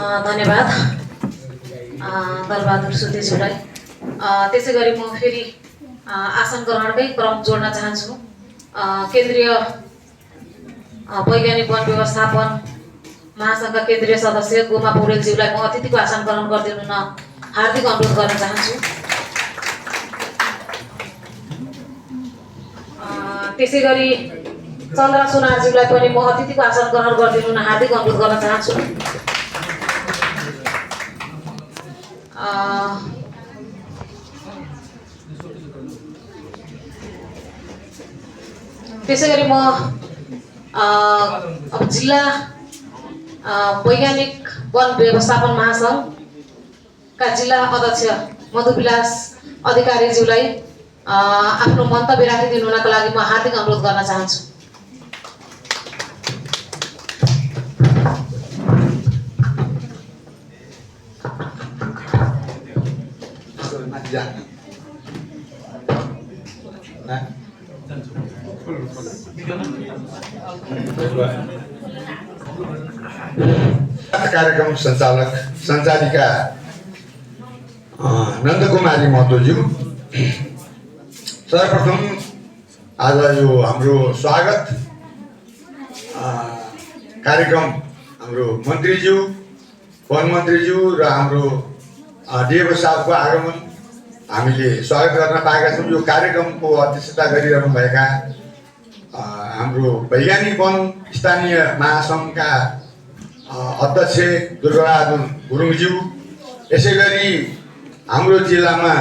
धन्यवाद दलबहादुर सुतेज्यूलाई। त्यसै गरी म फेरि आसन ग्रहणकै क्रम जोड्न चाहन्छु। केन्द्रीय वैज्ञानिक वन व्यवस्थापन महासङ्घका केन्द्रीय सदस्य गोमा पौडेलज्यूलाई म अतिथिको आसन ग्रहण गरिदिनु न हार्दिक अनुरोध गर्न चाहन्छु। त्यसै गरी चन्द्र सुनारज्यूलाई पनि म अतिथिको आसन ग्रहण गरिदिनु न हार्दिक अनुरोध गर्न चाहन्छु। त्यसै गरी म अब जिल्ला वैज्ञानिक वन व्यवस्थापन महासङ्घका जिल्ला अध्यक्ष मधुविलास अधिकारीज्यूलाई आफ्नो मन्तव्य राखिदिनुका लागि म हार्दिक अनुरोध गर्न चाहन्छु। कार्यक्रम सञ्चालिका नन्दकुमारी महतोज्यू, सर्वप्रथम आज यो हाम्रो स्वागत कार्यक्रम हाम्रो मन्त्रीज्यू, वन मन्त्रीज्यू र हाम्रो डिएफओ साहबको आगमन हामीले स्वागत गर्न पाएका छौँ। यो कार्यक्रमको अध्यक्षता गरिरहनुभएका हाम्रो वैज्ञानिक वन स्थानीय महासङ्घका अध्यक्ष दुर्गाबहादुर गुरुङज्यू, यसै गरी हाम्रो जिल्लामा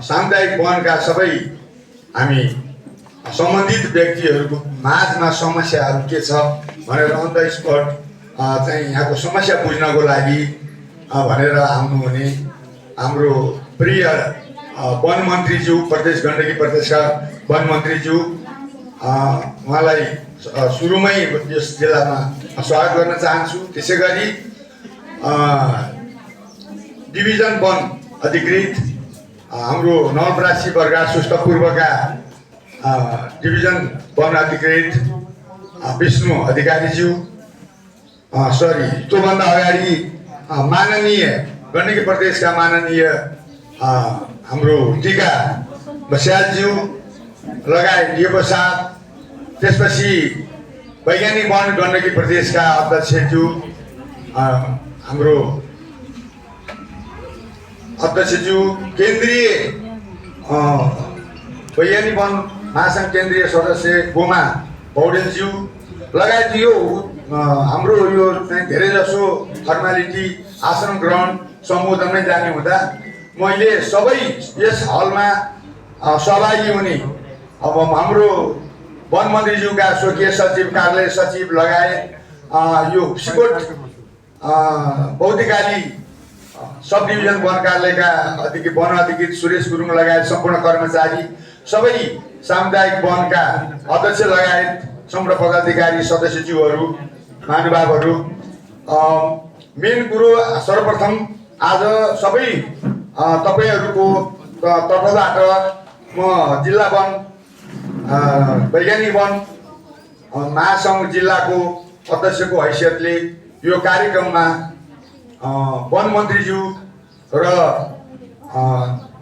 सामुदायिक वनका सबै हामी सम्बन्धित व्यक्तिहरूको माझमा समस्याहरू के छ भनेर अन द स्पट चाहिँ यहाँको समस्या बुझ्नको लागि भनेर आउनुहुने हाम्रो प्रिय वन मन्त्रीज्यू, प्रदेश गण्डकी प्रदेशका वन मन्त्रीज्यू, उहाँलाई सुरुमै यस जिल्लामा स्वागत गर्न चाहन्छु। त्यसै गरी डिभिजन वन अधिकृत हाम्रो नवलपरासी बर्गाड सुस्त पूर्वका डिभिजन वन अधिकृत विष्णु अधिकारीज्यू, त्योभन्दा अगाडि माननीय गण्डकी प्रदेशका माननीय हाम्रो टिका बस्यालज्यू लगायत डिएफओ साहब, त्यसपछि वैज्ञानिक वन गण्डकी प्रदेशका अध्यक्षज्यू हाम्रो अध्यक्षज्यू, केन्द्रीय वैज्ञानिक वन महासङ्घ केन्द्रीय सदस्य गोमा पौडेलज्यू लगायत यो हाम्रो यो चाहिँ धेरैजसो फर्मालिटी आसन ग्रहण सम्बोधनमै जाने हुँदा मैले सबै यस हलमा सहभागी हुने अब हाम्रो वन मन्त्रीज्यूका स्वकीय सचिव, कार्यालय सचिव लगायत यो सिकोट बौद्धिकाली सब डिभिजन वन कार्यालयका वन अधिकृत सुरेश गुरुङ लगायत सम्पूर्ण कर्मचारी, सबै सामुदायिक वनका अध्यक्ष लगायत सम्पूर्ण पदाधिकारी, सदस्यज्यूहरू, महानुभावहरू, मेन कुरो सर्वप्रथम आज सबै तपाईँहरूको तर्फबाट म जिल्ला वन वैज्ञानिक वन महासङ्घ जिल्लाको अध्यक्षको हैसियतले यो कार्यक्रममा वन मन्त्रीज्यू र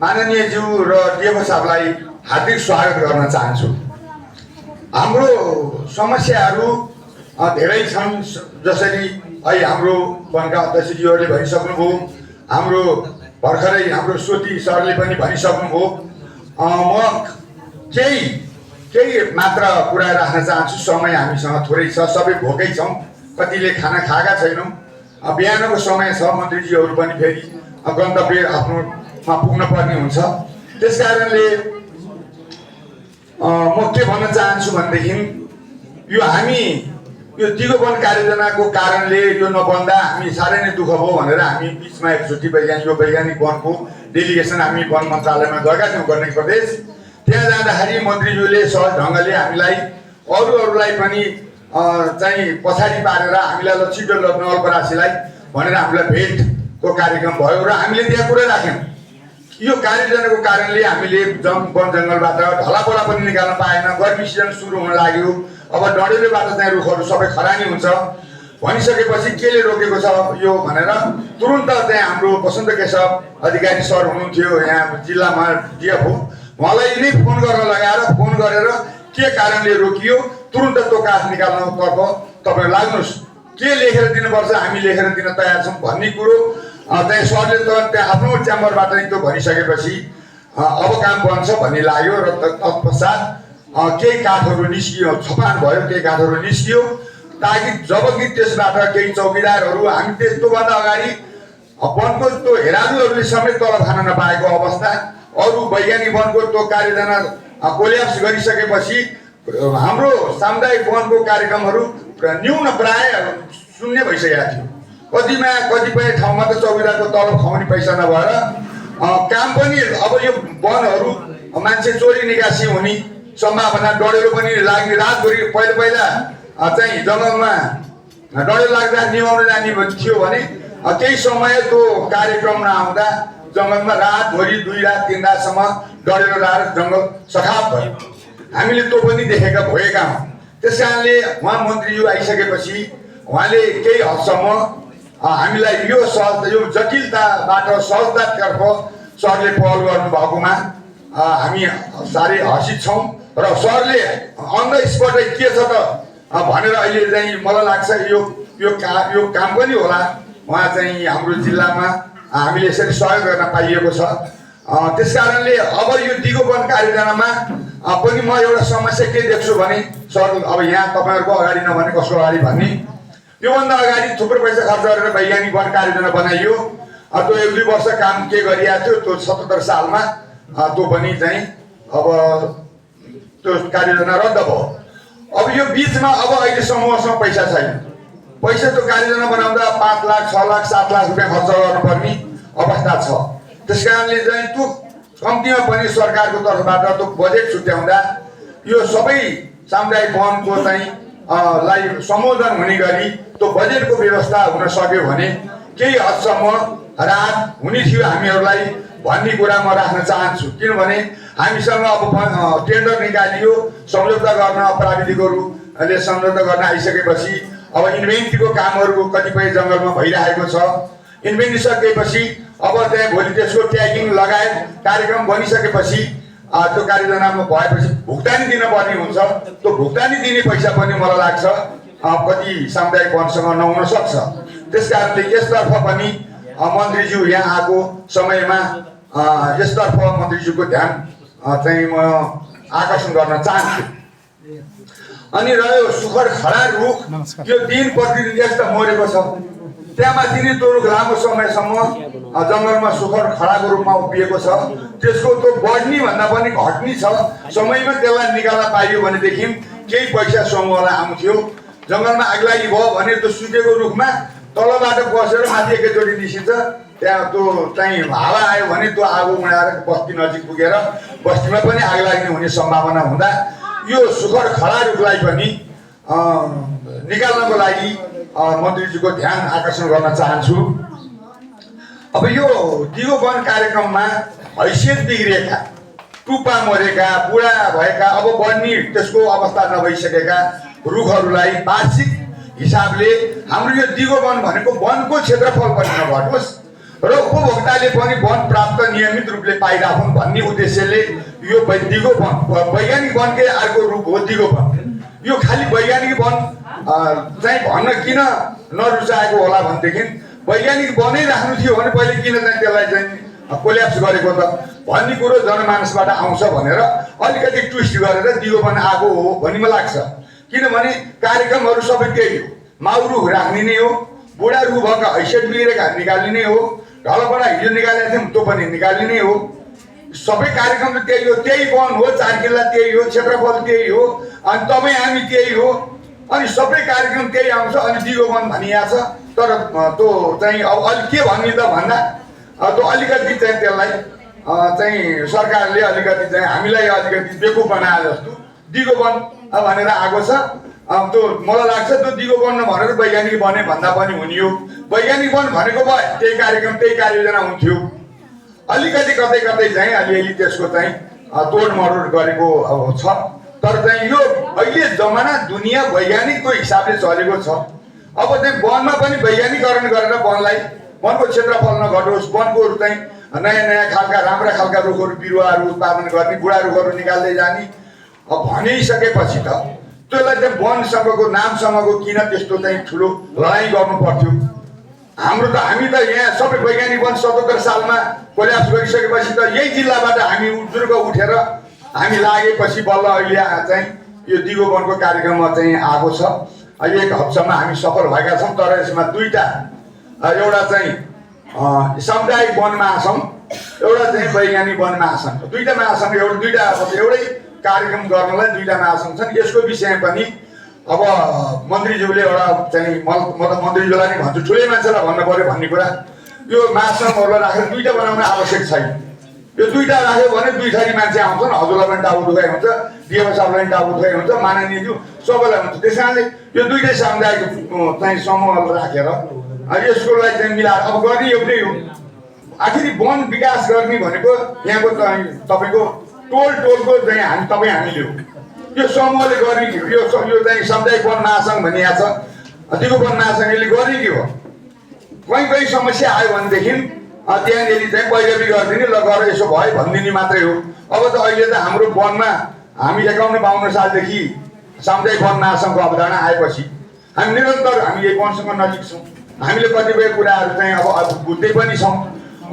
माननीयज्यू र डिएफओ साहबलाई हार्दिक स्वागत गर्न चाहन्छु। हाम्रो समस्याहरू धेरै छन्, जसरी अहिले हाम्रो वनका अध्यक्षज्यूहरूले भनिसक्नुभयो, हाम्रो भर्खरै हाम्रो सोती सरले पनि भनिसक्नुभयो। म केही मात्र कुरा राख्न चाहन्छु। समय हामीसँग थोरै छ, सबै भोकै छौँ, कतिले खाना खाएका छैनौँ। बिहानको समय छ, मन्त्रीज्यूहरू पनि फेरि गन्तव्य आफ्नोमा पुग्न पर्ने हुन्छ। त्यस कारणले म के भन्न चाहन्छु भनेदेखि यो दिगो वन कार्ययोजनाको कारणले यो नबन्दा हामी साह्रै नै दुःख भयो भनेर हामी बिचमा एकचोटि वैज्ञानिक वनको डेलिगेसन हामी वन मन्त्रालयमा गएका थियौँ गण्डकी प्रदेश। त्यहाँ जाँदाखेरि मन्त्रीज्यूले सहज ढङ्गले हामीलाई अरूलाई पनि चाहिँ पछाडि पारेर हामीलाई ल छिटो नवलपरासीलाई भनेर हामीलाई भेटको कार्यक्रम भयो र हामीले त्यहाँ कुरा राख्यौँ। यो कार्ययोजनाको कारणले हामीले वन जङ्गलबाट ढलापोला पनि निकाल्न पाएन। गर्मी सिजन सुरु हुन लाग्यो, अब डढेलोबाट चाहिँ रुखहरू सबै खरानी हुन्छ भनिसकेपछि केले रोकेको छ यो भनेर तुरुन्त चाहिँ हाम्रो वसन्त केशव अधिकारी सर हुनुहुन्थ्यो यहाँ जिल्लामा डिएफ हो, उहाँलाई नै फोन गर्न लगाएर फोन गरेर के कारणले रोकियो तुरुन्त त्यो काठ निकाल्नतर्फ तपाईँ लाग्नुहोस्, के लेखेर दिनुपर्छ हामी लेखेर दिन तयार छौँ भन्ने कुरो चाहिँ सरले त त्यहाँ आफ्नो च्याम्बरबाट नै त्यो भनिसकेपछि अब काम बन्छ भन्ने लाग्यो र तत्पश्चात केही काठहरू निस्कियो, छपान भयो, केही काठहरू निस्कियो ताकि जब कि त्यसबाट केही चौकीदारहरू हामी त्यस्तोभन्दा अगाडि वनको त्यो हेराजुहरूले समेत तलब खान नपाएको अवस्था, अरू वैज्ञानिक वनको त्यो कार्यजना कोल्याप्स गरिसकेपछि हाम्रो सामुदायिक वनको कार्यक्रमहरू न्यून प्राय शून्य भइसकेका थियो। कतिपय ठाउँमा त चौकीदारको तलब खुवाउने पैसा नभएर काम पनि अब यो वनहरू मान्छे चोरी निकासी हुने सम्भावना, डढेलो पनि लाग्ने, रातभरि पहिला चाहिँ जङ्गलमा डढेलो लाग्दा निभाउन जाने थियो भने केही समय त्यो कार्यक्रम नआउँदा जङ्गलमा रातभरि 2 रात 3 रातसम्म डढेलो लगाएर जङ्गल सखाप भयो। हामीले त्यो पनि देखेका भएका हौँ। त्यस कारणले उहाँ मन्त्रीज्यू आइसकेपछि उहाँले केही हदसम्म हामीलाई यो जटिलताबाट सहजतातर्फ सरले पहल गर्नुभएकोमा हामी साह्रै हर्षित छौँ र सरले अन द स्पटै के छ त भनेर अहिले चाहिँ मलाई लाग्छ यो काम पनि होला। उहाँ चाहिँ हाम्रो जिल्लामा हामीले यसरी सहयोग गर्न पाइएको छ। त्यस कारणले अब यो दिगो वन कार्ययोजनामा पनि म एउटा समस्या के देख्छु भने सर अब यहाँ तपाईँहरूको अगाडि नभने कसको अगाडि भन्ने, योभन्दा अगाडि थुप्रो पैसा खर्च गरेर वैज्ञानिक वन कार्ययोजना बनाइयो। त्यो 1-2 वर्ष काम के गरिएको थियो त्यो 77 सालमा त्यो पनि चाहिँ अब त्यो कार्ययोजना रद्द भयो। अब यो बिचमा अब अहिले समूहसँग पैसा छैन, पैसा त्यो कार्ययोजना बनाउँदा 5 लाख 6 लाख 7 लाख रुपियाँ खर्च गर्नुपर्ने अवस्था छ। त्यस कारणले चाहिँ त्यो कम्तीमा पनि सरकारको तर्फबाट त्यो बजेट छुट्याउँदा यो सबै सामुदायिक वनको चाहिँ लाई सम्बोधन हुने गरी त्यो बजेटको व्यवस्था हुन सक्यो भने केही हदसम्म राहत हुने थियो हामीहरूलाई भन्ने कुरा म राख्न चाहन्छु। किनभने हामीसँग अब टेन्डर निकालियो, सम्झौता गर्न प्राविधिकहरूले सम्झौता गर्न आइसकेपछि अब इन्भेन्ट्रीको कामहरू कतिपय जङ्गलमा भइरहेको छ। इन्भेन्ट्री सकेपछि अब त्यहाँ भोलि त्यसको ट्यागिङ लगायत कार्यक्रम बनिसकेपछि त्यो कार्ययोजनामा भएपछि भुक्तानी दिनुपर्ने हुन्छ। त्यो भुक्तानी दिने पैसा पनि मलाई लाग्छ कति सामुदायिक वनसँग नहुन सक्छ। त्यस कारणले यसतर्फ पनि मन्त्रीज्यू यहाँ आएको समयमा यसतर्फ मन्त्रीज्यूको ध्यान चाहिँ म आकर्षण गर्न चाहन्छु। अनि रह्यो सुखर खडा रुख, यो दिन प्रतिदिन यस्तो मरेको छ। त्यहाँमाथि नै त्यो रुख लामो समयसम्म जङ्गलमा सुखर खडाको रूपमा उभिएको छ। त्यसको त्यो बढ्ने भन्दा पनि घट्ने छ। समयमा त्यसलाई निकाल्न पाइयो भनेदेखि केही पैसा समूहलाई आउँथ्यो। जङ्गलमा आगलागी भयो भने त्यो सुकेको रुखमा तलबाट बसेर माथि एकैचोटि निस्किन्छ, त्यहाँ त्यो चाहिँ हावा आयो भने त्यो आगो उडाएर बस्ती नजिक पुगेर बस्तीमा पनि आग लाग्ने हुने सम्भावना हुँदा यो सुखर खडा रुखलाई पनि निकाल्नको लागि मन्त्रीज्यूको ध्यान आकर्षण गर्न चाहन्छु। अब यो दिगो वन कार्यक्रममा हैसियत बिग्रिएका, टुप्पा मरेका, बुढा भएका, अब बढ्ने त्यसको अवस्था नभइसकेका रुखहरूलाई वार्षिक हिसाबले हाम्रो यो दिगो वन भनेको वनको क्षेत्रफल पनि नघटोस् र उपभोक्ताले पनि वन प्राप्त नियमित रूपले पाइराखुन् भन्ने उद्देश्यले यो दिगो वन वैज्ञानिक वनकै अर्को रूप हो दिगो वन। यो खालि वैज्ञानिक वन चाहिँ भन्न किन नरुचाएको होला भनेदेखि वैज्ञानिक वनै राख्नु थियो भने पहिले किन चाहिँ त्यसलाई चाहिँ कोल्याप्स गरेको त भन्ने कुरो जनमानसबाट आउँछ भनेर अलिकति ट्विस्ट गरेर दिगो वन आएको हो भन्ने मलाई लाग्छ। किनभने कार्यक्रमहरू सबै त्यही हो, माउ रुख राख्ने नै हो, बुढा रुख भएका हैसियत बिग्रेका निकाल्ने नै हो, ढलबाट हिजो निकालेका थियौँ त्यो पनि निकाल्ने नै हो। सबै कार्यक्रम त त्यही हो, त्यही वन हो, 4 किल्ला त्यही हो, क्षेत्रफल त्यही हो, अनि तपाईँ हामी त्यही हो, अनि सबै कार्यक्रम त्यही आउँछ। अनि दिगो वन भनिएको छ, तर त्यो चाहिँ अब अलिक के भन्ने त भन्दा त्यो अलिकति चाहिँ त्यसलाई चाहिँ सरकारले अलिकति चाहिँ हामीलाई अलिकति बेकुफ बनाए जस्तो दिगो वन भनेर आएको छ। त्यो मलाई लाग्छ त्यो दिगो वन भनेर वैज्ञानिक वनै भन्दा पनि हुने हो। वैज्ञानिक वन भनेको भए त्यही कार्यक्रम त्यही कार्ययोजना हुन्थ्यो। अलिकति कतै कतै चाहिँ अलिअलि त्यसको चाहिँ तोडमोड गरेको छ। तर चाहिँ यो अहिले जमाना दुनियाँ वैज्ञानिकको हिसाबले चलेको छ। अब चाहिँ वनमा पनि वैज्ञानिकरण गरेर वनलाई वनको क्षेत्रफल नघटोस्, वनको चाहिँ नयाँ नयाँ खालका राम्रा खालका रुखहरू बिरुवाहरू उत्पादन गर्ने, बुढा रुखहरू निकाल्दै जाने भनिसकेपछि त त्यसलाई चाहिँ वनसँगको नामसँगको किन त्यस्तो चाहिँ ठुलो लडाइँ गर्नु पर्थ्यो? हामी त यहाँ सबै वैज्ञानिक वन 77 सालमा कोल्याप्स गरिसकेपछि त यही जिल्लाबाट हामी उजुर्ग उठेर हामी लागेपछि बल्ल अहिले चाहिँ यो दिगो वनको कार्यक्रममा चाहिँ आएको छ। अहिले एक हप्तासम्म हामी सफल भएका छौँ। तर यसमा दुईटा, एउटा चाहिँ सामुदायिक वन महासङ्घ, एउटा चाहिँ वैज्ञानिक वन महासङ्घ, दुईटा महासङ्घ एउटै कार्यक्रम गर्नलाई दुईटा महासङ्घ छन्। यसको विषय पनि अब मन्त्रीज्यूले एउटा चाहिँ म त मन्त्रीज्यूलाई नै भन्छु, ठुलै मान्छेलाई भन्नु पर्यो भन्ने कुरा, यो महासङ्घहरूलाई राखेर दुईटा बनाउन आवश्यक छैन। यो दुईटा राख्यो भने दुई थरी मान्छे आउँछन्, हजुरलाई पनि टाउको दुखाइ हुन्छ, डिएम साहबलाई पनि टाउको दुखाइ हुन्छ, माननीयज्यू सबैलाई हुन्छ। त्यस कारणले यो दुईटै सामुदायिक चाहिँ समूहहरू राखेर यसको लागि चाहिँ मिलाएर अब गर्ने एउटै हो। आखिर वन विकास गर्ने भनेको यहाँको तपाईँको टोलको चाहिँ हामीले हो, यो समूहले गर्ने के हो? यो चाहिँ सामुदायिक वन महासङ्घ भनिएको छ, दिगो वन महासङ्घले गर्ने के हो? कहीँ समस्या आयो भनेदेखि त्यहाँनिर चाहिँ पैरवी गरिदिने, ल गरेर यसो भयो भनिदिने मात्रै हो। अब त अहिले त हाम्रो वनमा हामी 51-52 सालदेखि सामुदायिक वन महासङ्घको अवधारणा आएपछि हामी निरन्तर हामी यही वनसँग नजिक छौँ। हामीले कतिपय कुराहरू चाहिँ अब बुझ्दै पनि छौँ।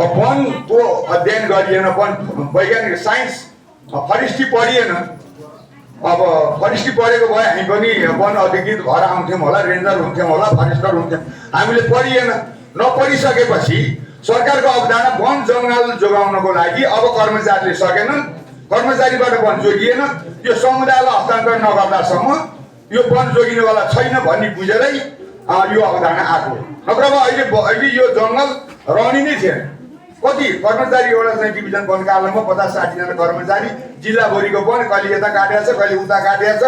अब वनको अध्ययन गरिएन, वन वैज्ञानिक साइन्स फरेस्ट्री पढिएन। अब फरेस्ट्री पढेको भए हामी पनि वन अधिकृत भएर आउँथ्यौँ होला, रेन्जर हुन्थ्यौँ होला, फरेस्टर हुन्थ्यौँ। हामीले पढिएन, नपढिसकेपछि सरकारको अवधारणा वन जङ्गल जोगाउनको लागि अब कर्मचारीले सकेनन्, कर्मचारीबाट वन जोगिएन, यो समुदायलाई हस्तान्तरण नगर्दासम्म यो वन जोगिनेवाला छैन भन्ने बुझेरै यो अवधारणा आएको। नत्र अहिले यो जङ्गल रहने नै थिएन। कति कर्मचारी एउटा चाहिँ डिभिजन वन कार्यालयमा 50-60 जना कर्मचारी, जिल्लाभरिको वन कहिले यता काटेको छ, कहिले उता काटेको छ,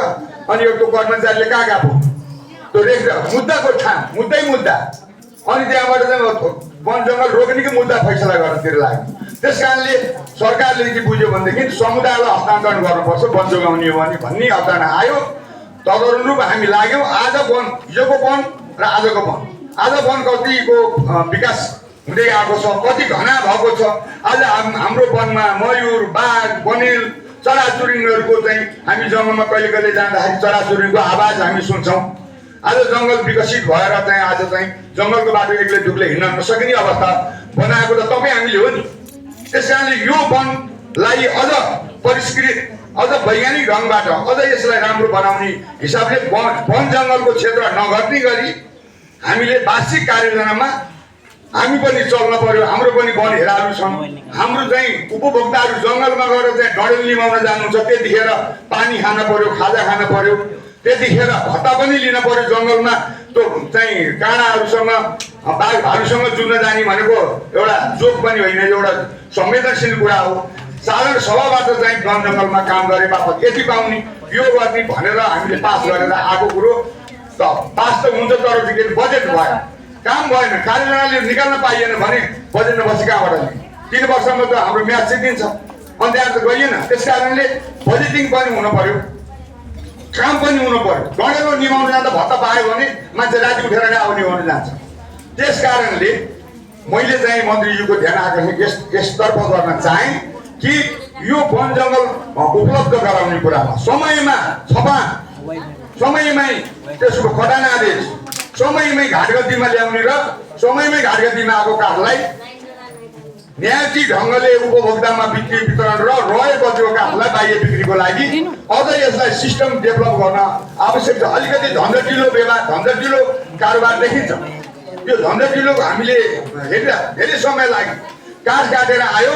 अनि एउटा कर्मचारीले कहाँ गएको त्यो रेख मुद्दाको ठाउँ मुद्दा अनि त्यहाँबाट चाहिँ वन जङ्गल रोक्नेकै मुद्दा फैसला गर्नतिर लाग्यो। त्यस कारणले सरकारले के बुझ्यो भनेदेखि समुदायलाई हस्तान्तरण गर्नुपर्छ वन जोगाउने हो भने भन्ने अवधारणा आयो। तदनुरूप हामी लाग्यौँ। आज वन, हिजोको वन र आजको वन, आज वन कतिको विकास हुँदै आएको छ, कति घना भएको छ। आज हाम्रो वनमा मयूर, बाघ, बनेल, चराचुरुङ्गीहरूको चाहिँ हामी जङ्गलमा कहिले जाँदाखेरि चराचुरुङ्गीको आवाज हामी सुन्छौँ। आज जङ्गल विकसित भएर चाहिँ आज चाहिँ जङ्गलको बाटो एक्लै दुक्लै हिँड्न नसकिने अवस्था बनाएको त तपाईँ हामीले हो नि। त्यस कारणले यो वनलाई अझ परिष्कृत, अझ वैज्ञानिक ढङ्गबाट अझ यसलाई राम्रो बनाउने हिसाबले वन जङ्गलको क्षेत्र नघट्ने गरी हामीले वार्षिक कार्ययोजनामा हामी पनि चल्न पर्यो। हाम्रो पनि वन हेराहरू छन्। हाम्रो चाहिँ उपभोक्ताहरू जङ्गलमा गएर चाहिँ डडेल लिमाउन जानुहुन्छ, त्यतिखेर पानी खान पर्यो, खाजा खान पर्यो, त्यतिखेर भत्ता पनि लिन पर्यो। जङ्गलमा त्यो चाहिँ काँडाहरूसँग बाघ भालुसँग जुझ्न जाने भनेको एउटा जोक पनि होइन, एउटा संवेदनशील कुरा हो। साधारण सभाबाट चाहिँ वन जङ्गलमा काम गरे बापत यति पाउने, यो गर्ने भनेर हामीले पास गरेर आएको कुरो त पास त हुन्छ, तर बजेट भयो, काम भएन, कार्ययोजनाले निकाल्न पाइएन भने बजेट नबसी कहाँबाट लिने? 3 वर्षमा त हाम्रो म्याच सिद्धिन्छ, अनि त्यहाँ त गइएन। त्यस कारणले बजेटिङ पनि हुनु पर्यो, काम पनि हुनु पर्यो। डडेलो निभाउनु जाँदा भत्ता पायो भने मान्छे राति उठेर नै आउने हुन जान्छ। त्यस कारणले मैले चाहिँ मन्त्रीज्यूको ध्यान आकर्षण यसतर्फ गर्न चाहेँ कि यो वन जङ्गल उपलब्ध गराउने कुरामा समयमा छपान, समयमै त्यसको खटान आदेश, समयमै घाटगतिमा ल्याउने र समयमै घाटगतिमा आएको काठलाई न्यायोचित ढङ्गले उपभोक्तामा बिक्री वितरण र रहेको काठलाई बाह्य बिक्रीको लागि अझ यसलाई सिस्टम डेभलप गर्न आवश्यक छ। अलिकति झन्झटिलो व्यवहार, झन्झटिलो कारोबार देखिन्छ। यो झन्झटिलो हामीले धेरै समय लाग्यो। काठ काटेर आयो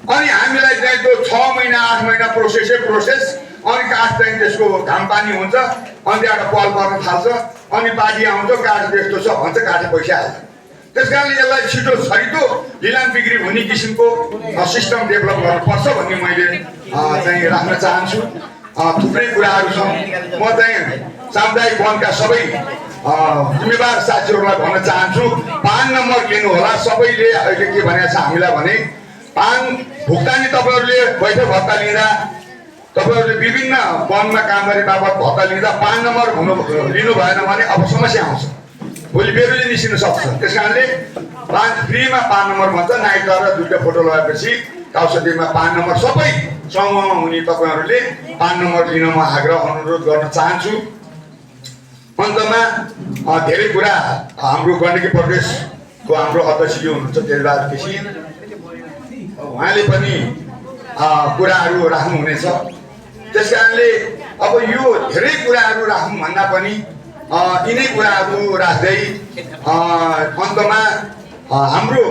अनि हामीलाई चाहिँ त्यो 6 महिना 8 महिना प्रोसेस, अनि काठ चाहिँ त्यसको घाम पानी हुन्छ, अनि त्यहाँबाट पल पर्न थाल्छ, अनि पार्टी आउँछ, काठ त्यस्तो छ भन्छ, काठे पैसा हाल्छ। त्यस कारणले यसलाई छिटो छरितो लिलाम बिक्री हुने किसिमको सिस्टम डेभलप गर्नुपर्छ भन्ने मैले चाहिँ राख्न चाहन्छु। थुप्रै कुराहरू छन्। म चाहिँ सामुदायिक वनका सबै जिम्मेवार साथीहरूलाई भन्न चाहन्छु, पान नम्बर लिनु होला। सबैले अहिले के भनेको छ हामीलाई भने पान भुक्तानी तपाईँहरूले बैठक भत्ता लिँदा, तपाईँहरूले विभिन्न वनमा काम गर्ने बापत भत्ता लिँदा पान नम्बर लिनु भएन भने अब समस्या आउँछ। भोलि बेलुकी निस्किन सक्छ। त्यस कारणले फ्रीमा 5 नम्बर भन्छ, नाइट गरेर 2टा फोटो लगाएपछि काउसदीमा 5 नम्बर सबै समूहमा हुने तपाईँहरूले 5 नम्बर लिन म आग्रह अनुरोध गर्न चाहन्छु। अन्तमा धेरै कुरा हाम्रो गण्डकी प्रदेशको हाम्रो अध्यक्षज्यू हुनुहुन्छ तेजबहादुर केसी, उहाँले पनि कुराहरू राख्नुहुनेछ। त्यस कारणले अब यो धेरै कुराहरू राख्नु भन्दा पनि यिनै कुराहरू राख्दै अन्तमा हाम्रो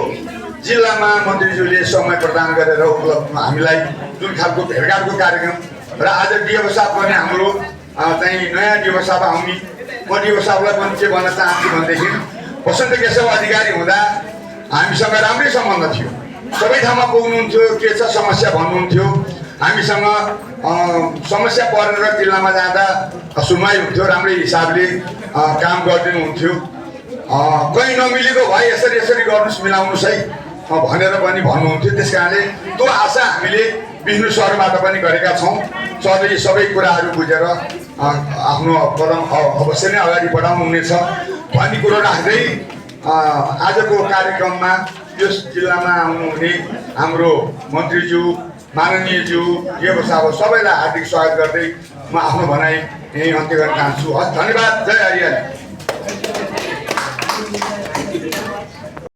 जिल्लामा मन्त्रीज्यूले समय प्रदान गरेर उपलब्ध हामीलाई जुन खालको भेटघाटको कार्यक्रम र आज व्यवस्था पनि हाम्रो चाहिँ नयाँ व्यवस्था आउने, म व्यवस्थालाई पनि के भन्न चाहन्छु भनेदेखि वसन्त केशव अधिकारी हुँदा हामीसँग राम्रै सम्बन्ध थियो, सबै ठाउँमा पुग्नुहुन्थ्यो, के छ समस्या भन्नुहुन्थ्यो, हामीसँग समस्या परेर जिल्लामा जाँदा सुनवाई हुन्थ्यो, राम्रै हिसाबले काम गरिदिनुहुन्थ्यो। कहीँ नमिलेको भए यसरी यसरी गर्नुहोस्, मिलाउनुहोस् है भनेर पनि भन्नुहुन्थ्यो। त्यस कारणले त्यो आशा हामीले विष्णु सरबाट पनि गरेका छौँ। सरले सबै कुराहरू बुझेर आफ्नो कदम अवश्य नै अगाडि बढाउनुहुनेछ भन्ने कुरो राख्दै आजको कार्यक्रममा यस जिल्लामा आउनुहुने हाम्रो मन्त्रीज्यू, माननीयज्यू, व्यवस्थापक सबैलाई हार्दिक स्वागत गर्दै म आफ्नो भनाइ यहीँ अन्त्य गर्न चाहन्छु। धन्यवाद। जय हरियाली।